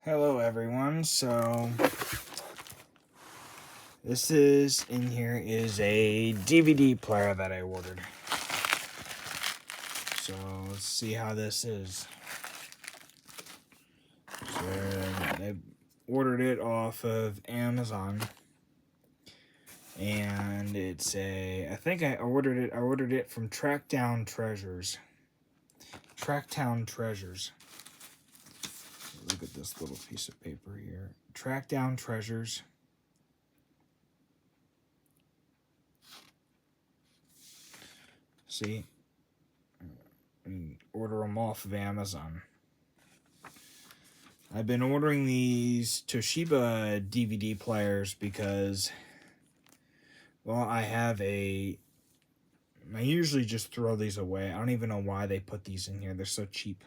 Hello everyone, so this is a DVD player that I ordered. So let's see how this is. So I ordered it off of Amazon. And it's I ordered it from Trackdown Treasures. Trackdown Treasures. Look at this little piece of paper here. Trackdown Treasures. See? And order them off of Amazon. I've been ordering these Toshiba DVD players because, well, I usually just throw these away. I don't even know why they put these in here. They're so cheap.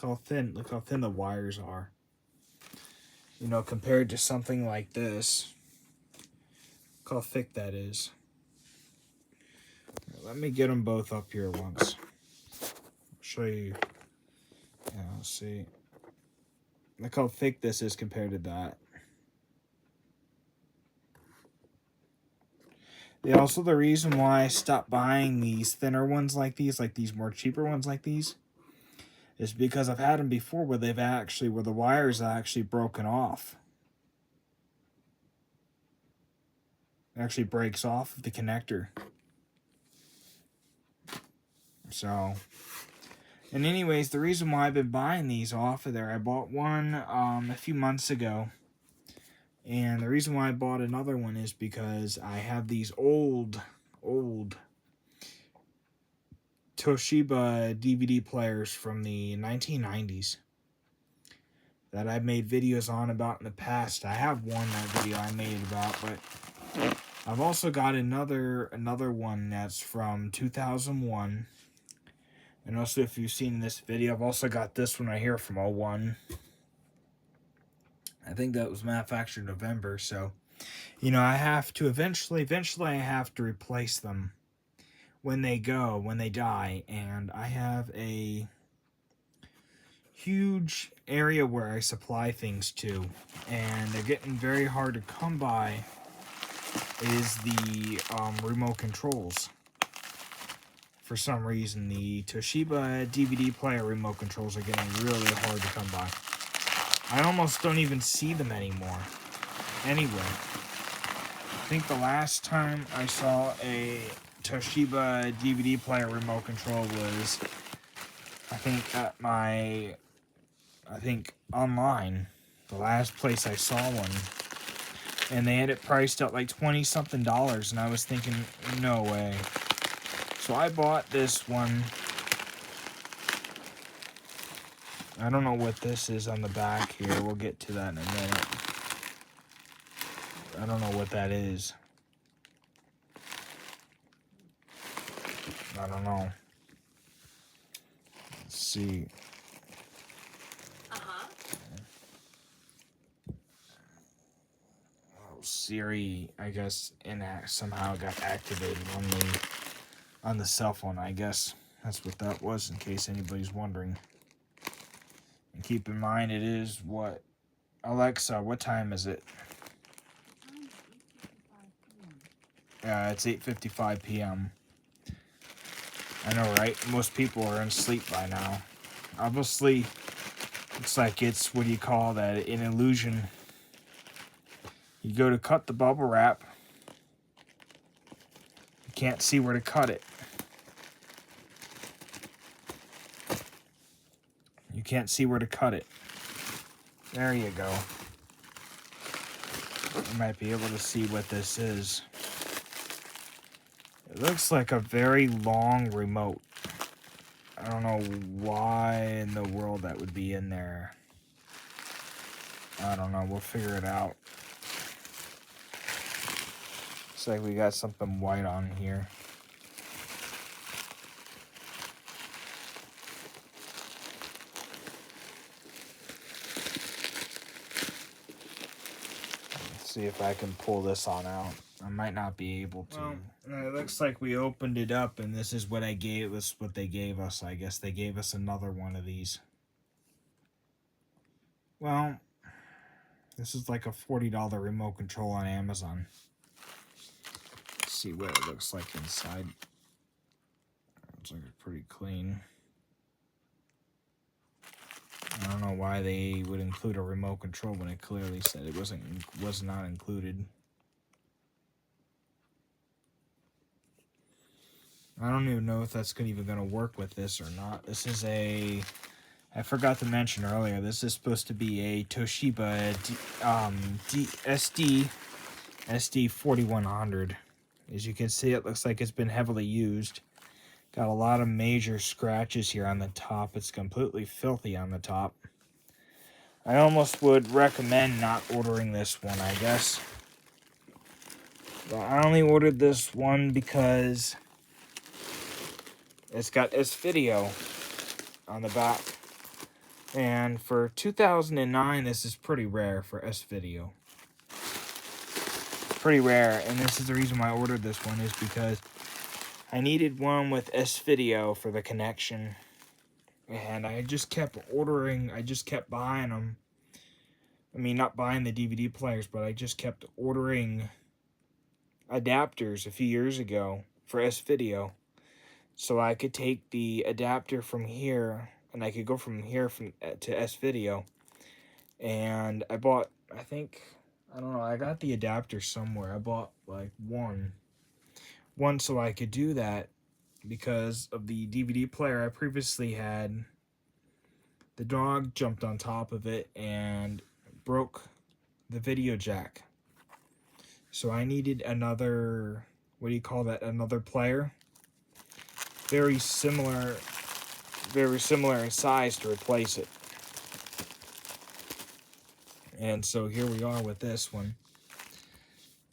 Look how thin the wires are. You know, compared to something like this. Look how thick that is. Let me get them both up here once. I'll show you. Yeah, let's see. Look how thick this is compared to that. Also, the reason why I stopped buying these thinner ones like these more cheaper ones like these, is because I've had them before where the wires are actually broken off. It actually breaks off the connector. So, and anyways, the reason why I've been buying these off of there, I bought one a few months ago. And the reason why I bought another one is because I have these old Toshiba DVD players from the 1990s that I've made videos on about in the past. I have that video I made about, but I've also got another one that's from 2001. And also, if you've seen this video, I've also got this one right here from 01. I think that was manufactured in November, so, you know, I have to eventually I have to replace them when they die, and I have a huge area where I supply things to, and they're getting very hard to come by, is the remote controls. For some reason, the Toshiba DVD player remote controls are getting really hard to come by. I almost don't even see them anymore. Anyway, I think the last time I saw a Toshiba DVD player remote control was, I think online, the last place I saw one. And they had it priced at like $20-something, and I was thinking, no way. So I bought this one. I don't know what this is on the back here. We'll get to that in a minute. I don't know what that is. I don't know. Let's see. Oh, Siri, I guess, somehow got activated on the cell phone, I guess. That's what that was, in case anybody's wondering. And keep in mind, it is what? Alexa, what time is it? It's 8:55 p.m. I know, right? Most people are asleep by now. Obviously, looks like it's, what do you call that? An illusion. You go to cut the bubble wrap. You can't see where to cut it. You can't see where to cut it. There you go. You might be able to see what this is. It looks like a very long remote. I don't know why in the world that would be in there. I don't know. We'll figure it out. Looks like we got something white on here. Let's see if I can pull this on out. I might not be able to. Well, it looks like we opened it up, and this is what they gave us. I guess they gave us another one of these. Well, this is like a $40 remote control on Amazon. Let's see what it looks like inside. Looks like it's pretty clean. I don't know why they would include a remote control when it clearly said it was not included. I don't even know if that's even going to work with this or not. This is a, I forgot to mention earlier, this is supposed to be a Toshiba SD-4100. As you can see, it looks like it's been heavily used. Got a lot of major scratches here on the top. It's completely filthy on the top. I almost would recommend not ordering this one, I guess. But I only ordered this one because it's got S-Video on the back. And for 2009, this is pretty rare for S-Video. Pretty rare, and this is the reason why I ordered this one, is because I needed one with S-Video for the connection. And I just kept ordering, I just kept buying them. I mean, not buying the DVD players, but I just kept ordering adapters a few years ago for S-Video. So I could take the adapter from here, and I could go from here to S-Video. And I bought, I think, I don't know, I got the adapter somewhere. I bought like one so I could do that, because of the DVD player I previously had. The dog jumped on top of it and broke the video jack. So I needed another, what do you call that, another player. Very similar in size to replace it. And so here we are with this one.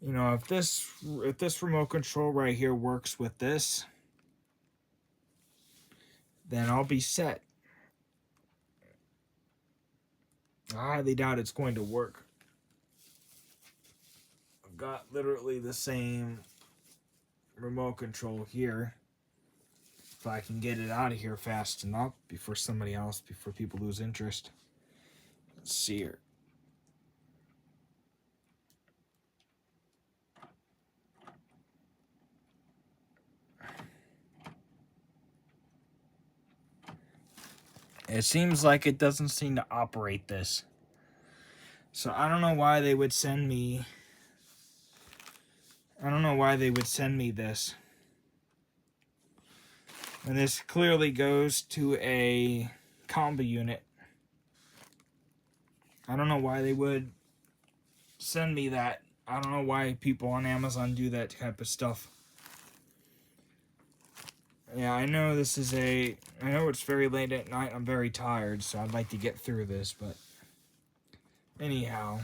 You know, if this remote control right here works with this, then I'll be set. I highly doubt it's going to work. I've got literally the same remote control here. If I can get it out of here fast enough before people lose interest. Let's see here. It seems like it doesn't seem to operate this. So I don't know why they would send me... this. And this clearly goes to a combo unit. I don't know why they would send me that. I don't know why people on Amazon do that type of stuff. Yeah, I know I know it's very late at night. I'm very tired, so I'd like to get through this, but anyhow,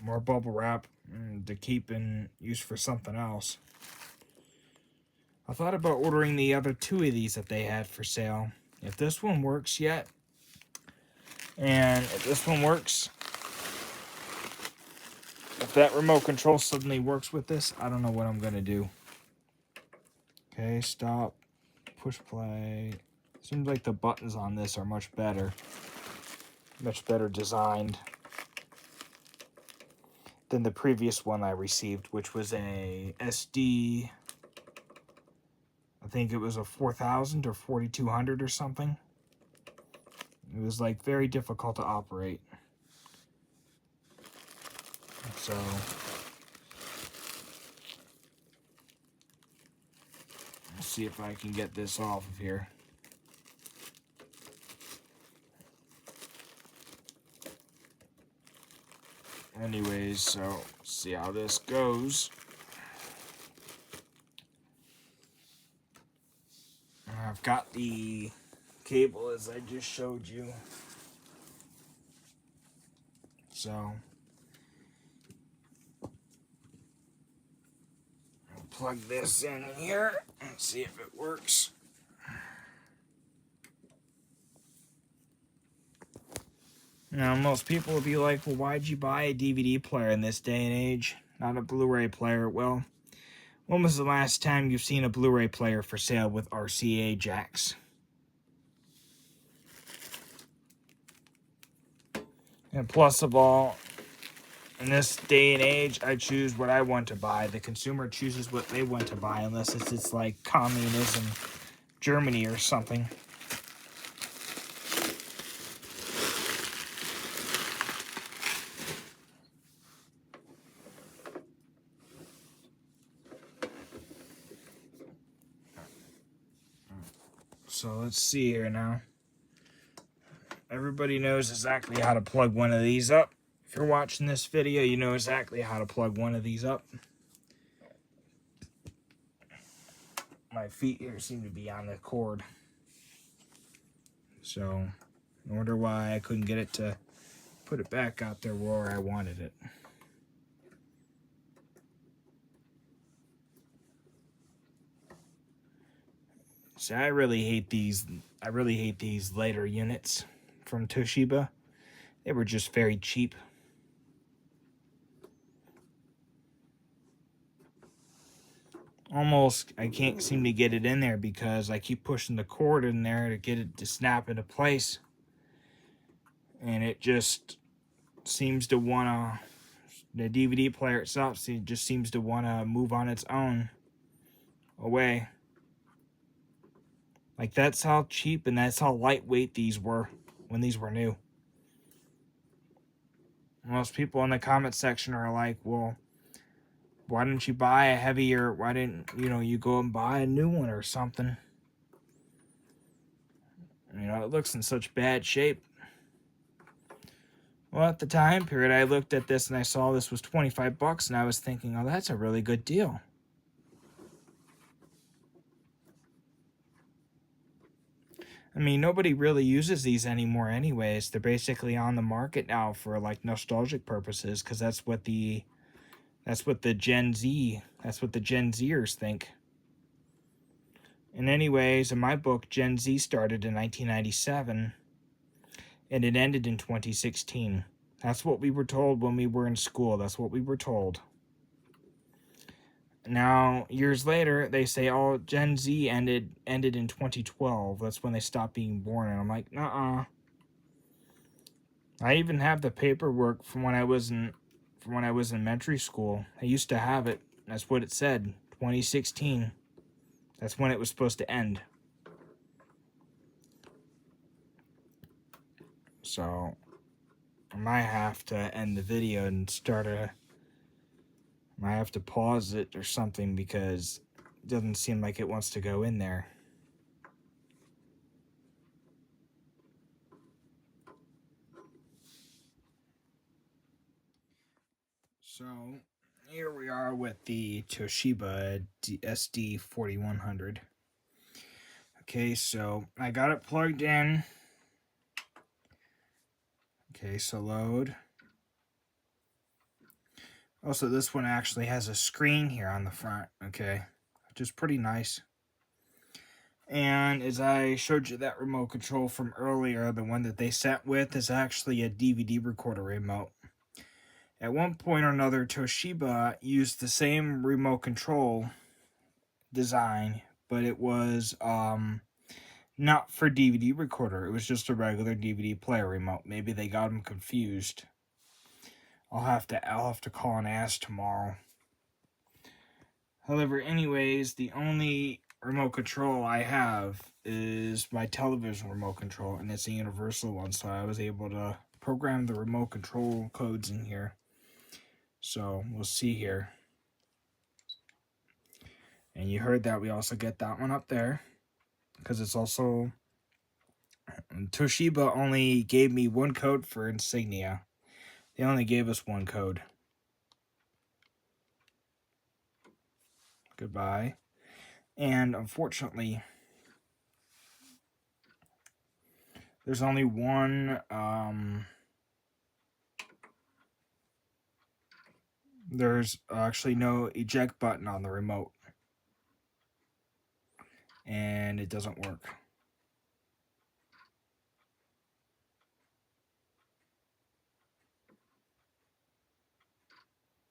more bubble wrap to keep in use for something else. I thought about ordering the other two of these that they had for sale. If this one works yet, and if this one works, if that remote control suddenly works with this, I don't know what I'm going to do. Okay, stop, push play. Seems like the buttons on this are much better designed than the previous one I received, which was a SD, I think it was a 4000 or 4200 or something. It was like very difficult to operate. So let's see if I can get this off of here. Anyways, so let's see how this goes. I've got the cable as I just showed you. So I'll plug this in here and see if it works. Now, most people will be like, well, why'd you buy a DVD player in this day and age? Not a Blu-ray player. Well, when was the last time you've seen a Blu-ray player for sale with RCA jacks? And plus of all, in this day and age, I choose what I want to buy. The consumer chooses what they want to buy, unless it's like communism, Germany or something. So let's see here now. Everybody knows exactly how to plug one of these up. If you're watching this video, you know exactly how to plug one of these up. My feet here seem to be on the cord. So, I wonder why I couldn't get it to put it back out there where I wanted it. So I really hate these later units from Toshiba. They were just very cheap. Almost, I can't seem to get it in there because I keep pushing the cord in there to get it to snap into place. And it just seems to want to, the DVD player itself just seems to want to move on its own away. Like, that's how cheap and that's how lightweight these were when these were new. Most people in the comment section are like, well, why didn't you buy a heavier, why didn't, you go and buy a new one or something? It looks in such bad shape. Well, at the time period, I looked at this and I saw this was 25 bucks and I was thinking, oh, that's a really good deal. I mean, nobody really uses these anymore anyways. They're basically on the market now for like nostalgic purposes because that's what the Gen Zers think. And anyways, in my book, Gen Z started in 1997 and it ended in 2016. That's what we were told when we were in school. That's what we were told. Now, years later, they say, oh, Gen Z ended in 2012. That's when they stopped being born. And I'm like, nuh-uh. I even have the paperwork from when I was in elementary school. I used to have it. That's what it said. 2016. That's when it was supposed to end. So, I might have to end the video and might have to pause it or something because it doesn't seem like it wants to go in there. So, here we are with the Toshiba SD-4100. Okay, so I got it plugged in. Okay, so load. Also, this one actually has a screen here on the front, okay, which is pretty nice. And as I showed you that remote control from earlier, the one that they sent with is actually a DVD recorder remote. At one point or another, Toshiba used the same remote control design, but it was not for DVD recorder. It was just a regular DVD player remote. Maybe they got them confused. I'll have to call and ask tomorrow. However, anyways, the only remote control I have is my television remote control, and it's a universal one, so I was able to program the remote control codes in here. So, we'll see here. And you heard that we also get that one up there, because it's also... Toshiba only gave me one code for Insignia. They only gave us one code. Goodbye. And unfortunately, there's only one, there's actually no eject button on the remote. And it doesn't work.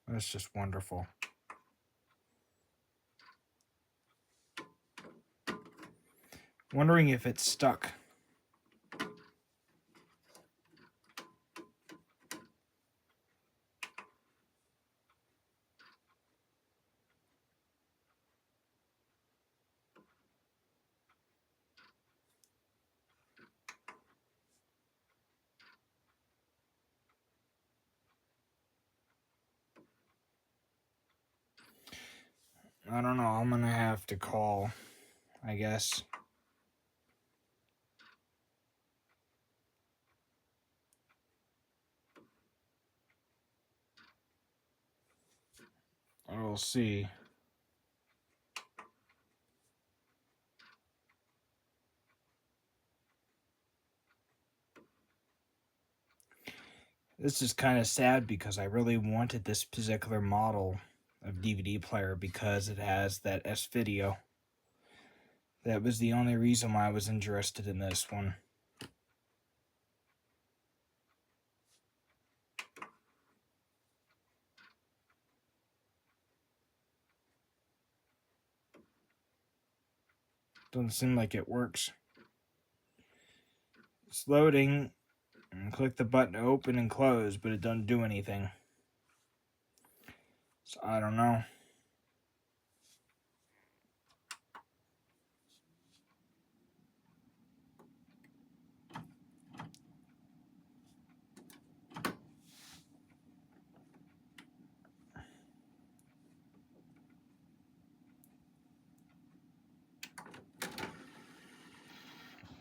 That's just wonderful. Wondering if it's stuck. I don't know. I'm gonna have to call, I guess. We'll see. This is kind of sad because I really wanted this particular model of DVD player because it has that S-Video. That was the only reason why I was interested in this one. Doesn't seem like it works. It's loading, and click the button to open and close, but it doesn't do anything. So I don't know.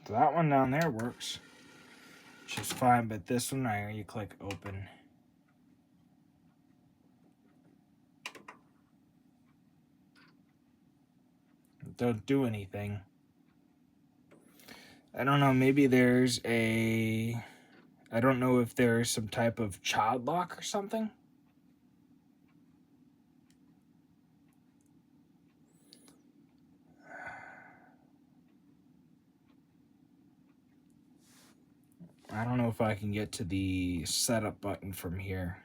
So that one down there works just fine, but this one right here, you click open. It don't do anything. I don't know, maybe there's a... I don't know if there's some type of child lock or something. I don't know if I can get to the setup button from here.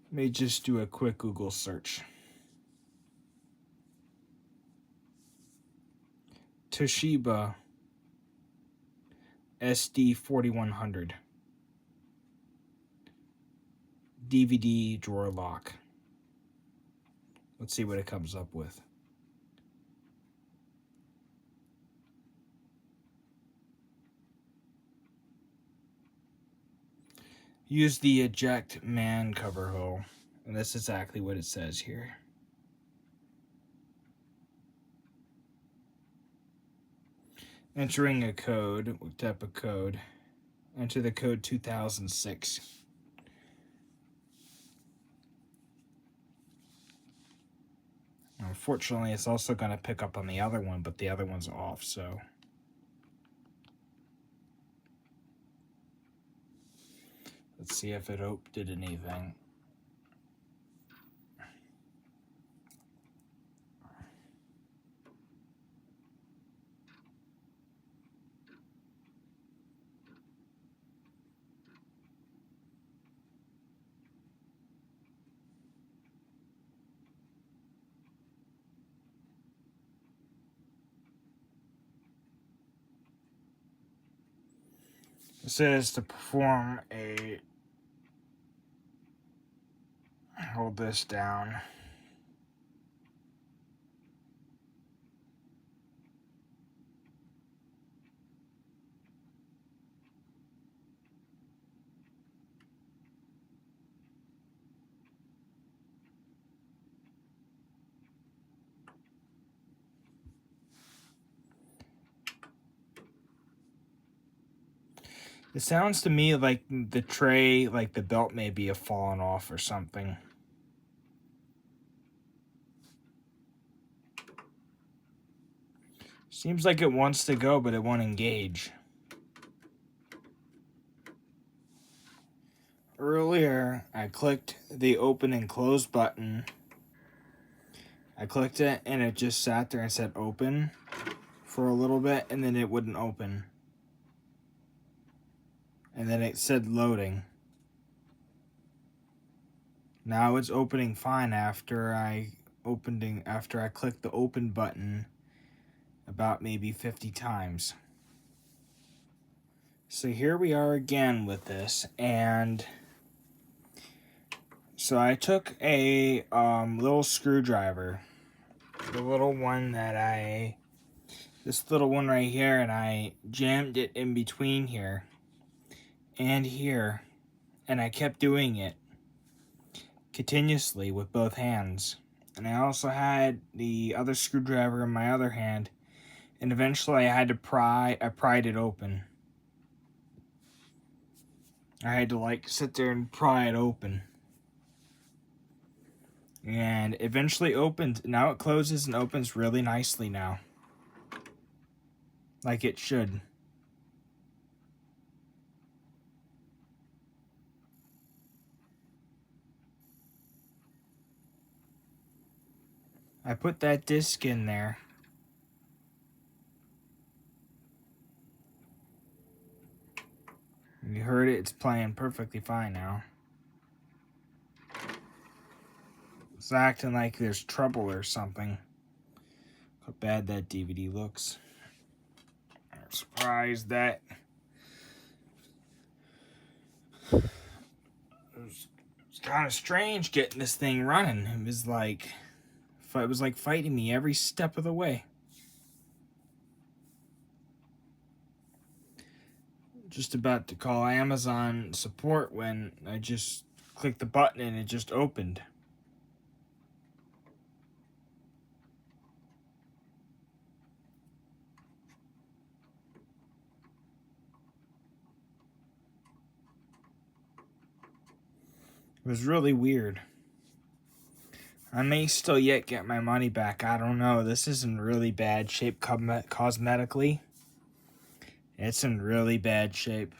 Let me just do a quick Google search. Toshiba SD-4100 DVD drawer lock. Let's see what it comes up with. Use the eject man cover hole. And that's exactly what it says here. Entering a code. What type of code? Enter the code 2006. Unfortunately, it's also going to pick up on the other one, but the other one's off, so... Let's see if it did anything. It says to perform a... Hold this down. It sounds to me like the tray, like the belt may be fallen off or something. Seems like it wants to go, but it won't engage. Earlier, I clicked the open and close button. I clicked it, and it just sat there and said open for a little bit, and then it wouldn't open. And then it said loading. Now it's opening fine after I clicked the open button about maybe 50 times. So here we are again with this, and so I took a little screwdriver, the little one that this little one right here, and I jammed it in between here and here, And I kept doing it continuously with both hands. And I also had the other screwdriver in my other hand. And eventually I had to pried it open. I had to like sit there and pry it open. And eventually opened. Now it closes and opens really nicely now. Like it should. I put that disc in there. You heard it, it's playing perfectly fine now. It's acting like there's trouble or something. How bad that DVD looks. I'm surprised that it's kind of strange getting this thing running. It was like fighting me every step of the way. Just about to call Amazon support when I just clicked the button and it just opened. It was really weird. I may still yet get my money back. I don't know. This is in really bad shape cosmetically. It's in really bad shape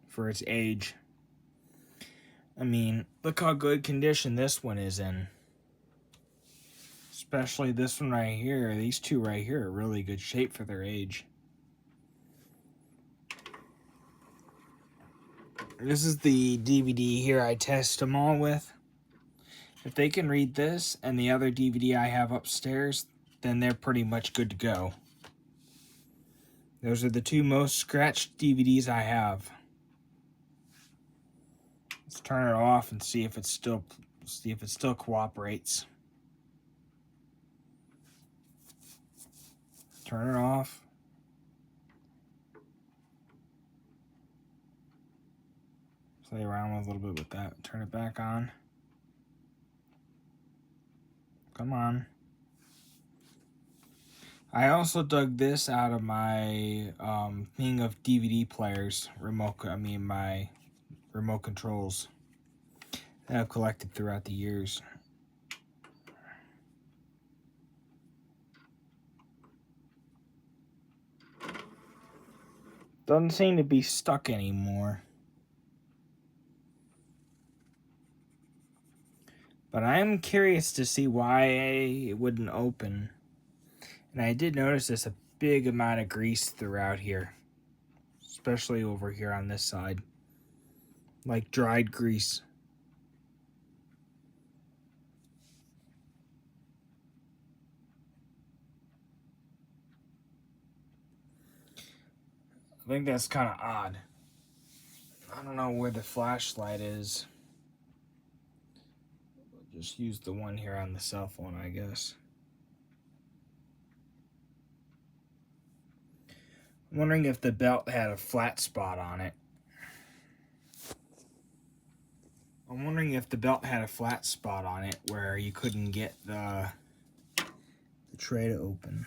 for its age. I mean, look how good condition this one is in. Especially this one right here. These two right here are really good shape for their age. This is the DVD here I test them all with. If they can read this and the other DVD I have upstairs, then they're pretty much good to go. Those are the two most scratched DVDs I have. Let's turn it off and see if it still cooperates. Turn it off. Play around a little bit with that. Turn it back on. Come on. I also dug this out of my thing of DVD players, my remote controls that I've collected throughout the years. Doesn't seem to be stuck anymore. But I am curious to see why it wouldn't open. And I did notice there's a big amount of grease throughout here. Especially over here on this side. Like dried grease. I think that's kind of odd. I don't know where the flashlight is. We'll just use the one here on the cell phone, I guess. I'm wondering if the belt had a flat spot on it. I'm wondering if the belt had a flat spot on it where you couldn't get the tray to open.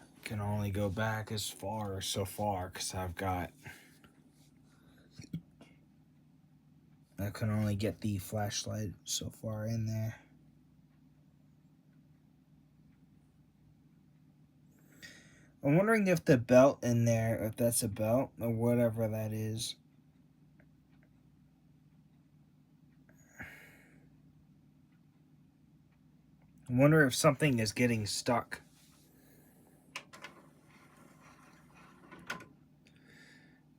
I can only go back as far so far because I can only get the flashlight so far in there. I'm wondering if the belt in there, if that's a belt or whatever that is. I wonder if something is getting stuck.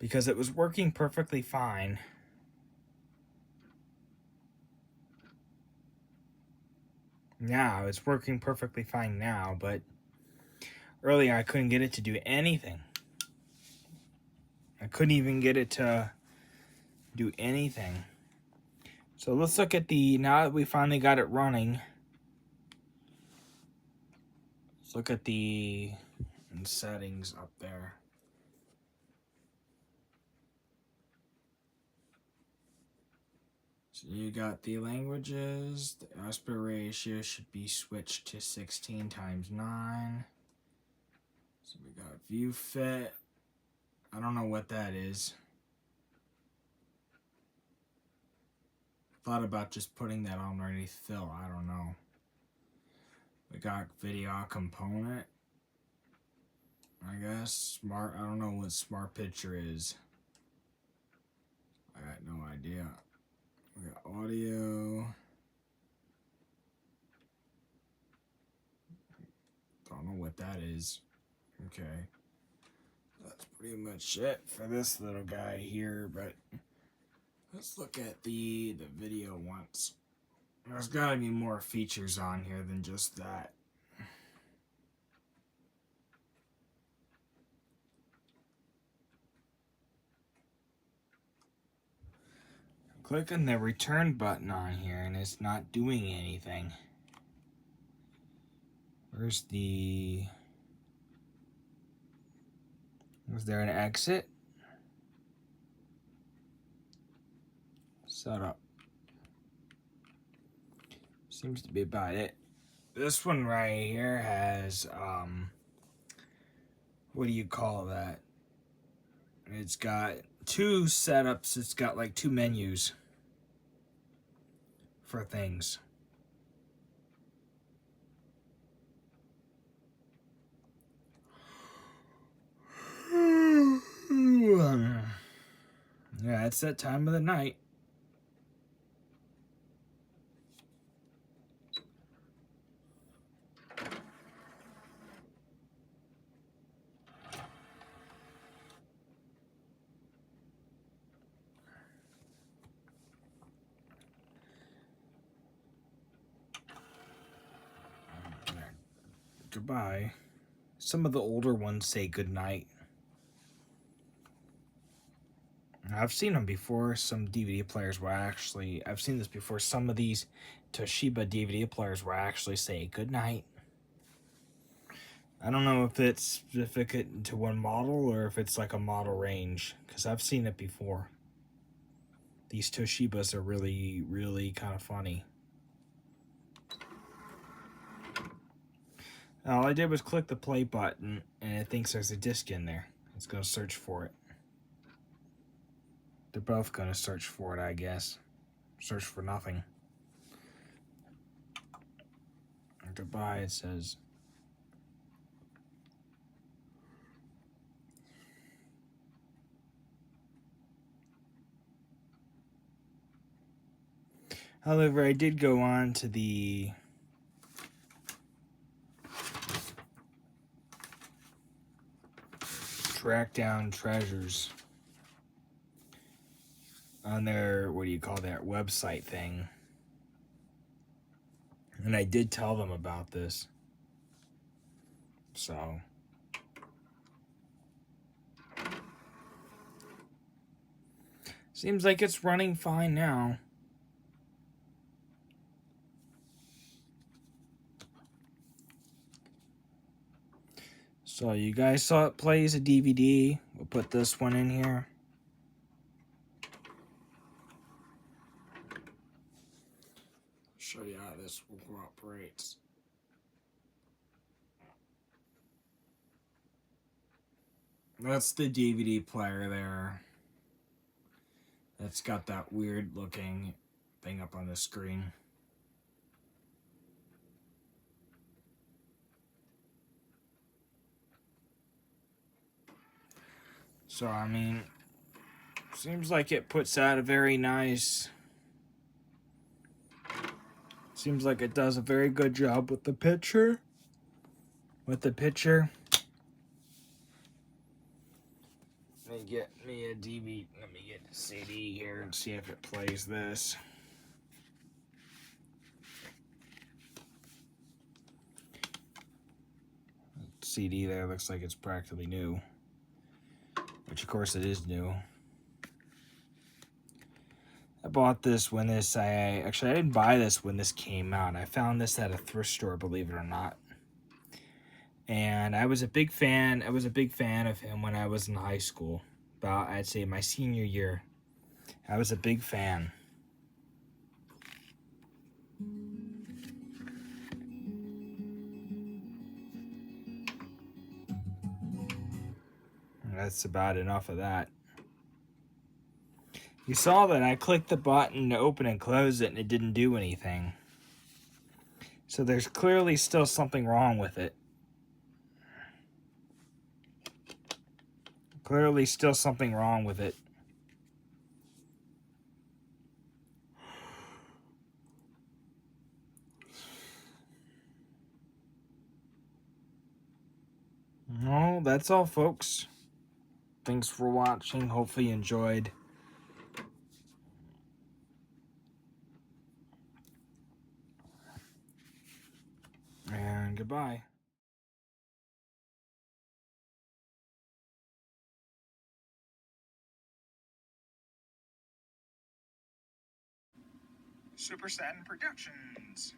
Because it was working perfectly fine. Now, it's working perfectly fine now, but earlier I couldn't get it to do anything. I couldn't even get it to do anything. So let's look at now that we finally got it running, let's look at the settings up there. So you got the languages. The aspect ratio should be switched to 16 times 9. So we got view fit. I don't know what that is. Thought about just putting that on underneath fill. I don't know. We got video component. I guess smart. I don't know what smart picture is. I got no idea. We got audio. Don't know what that is. Okay. That's pretty much it for this little guy here, but let's look at the video once. There's gotta be more features on here than just that. I'm clicking the return button on here and it's not doing anything. Where's the... Was there an exit? Setup. Seems to be about it. This one right here has, what do you call that? It's got two setups. It's got like two menus for things. Yeah, it's that time of the night. Goodbye. Some of the older ones say goodnight. I've seen them before. Some DVD players will actually... I've seen this before. Some of these Toshiba DVD players will actually say goodnight. I don't know if it's specific to one model or if it's like a model range, because I've seen it before. These Toshibas are really, really kind of funny. All I did was click the play button, and it thinks there's a disc in there. It's going to search for it. They're both going to search for it, I guess. Search for nothing. Goodbye, it says. However, I did go on to the Track Down Treasures on their, what do you call that, website thing. And I did tell them about this. So seems like it's running fine now. So you guys saw it play as a DVD. We'll put this one in here. Show you how this operates. That's the DVD player there. That's got that weird looking thing up on the screen. So, I mean, seems like it puts out a very nice... Seems like it does a very good job with the picture. Let me get me a DVD. Let me get a CD here and see if it plays this. CD there looks like it's practically new. Which of course it is new. I bought this when this, I didn't buy this when this came out. I found this at a thrift store, believe it or not. And I was a big fan of him when I was in high school. About, I'd say, my senior year. I was a big fan. That's about enough of that. You saw that I clicked the button to open and close it and it didn't do anything. So there's clearly still something wrong with it. Clearly still something wrong with it. No, that's all, folks. Thanks for watching. Hopefully you enjoyed. And goodbye. Super Satin Productions.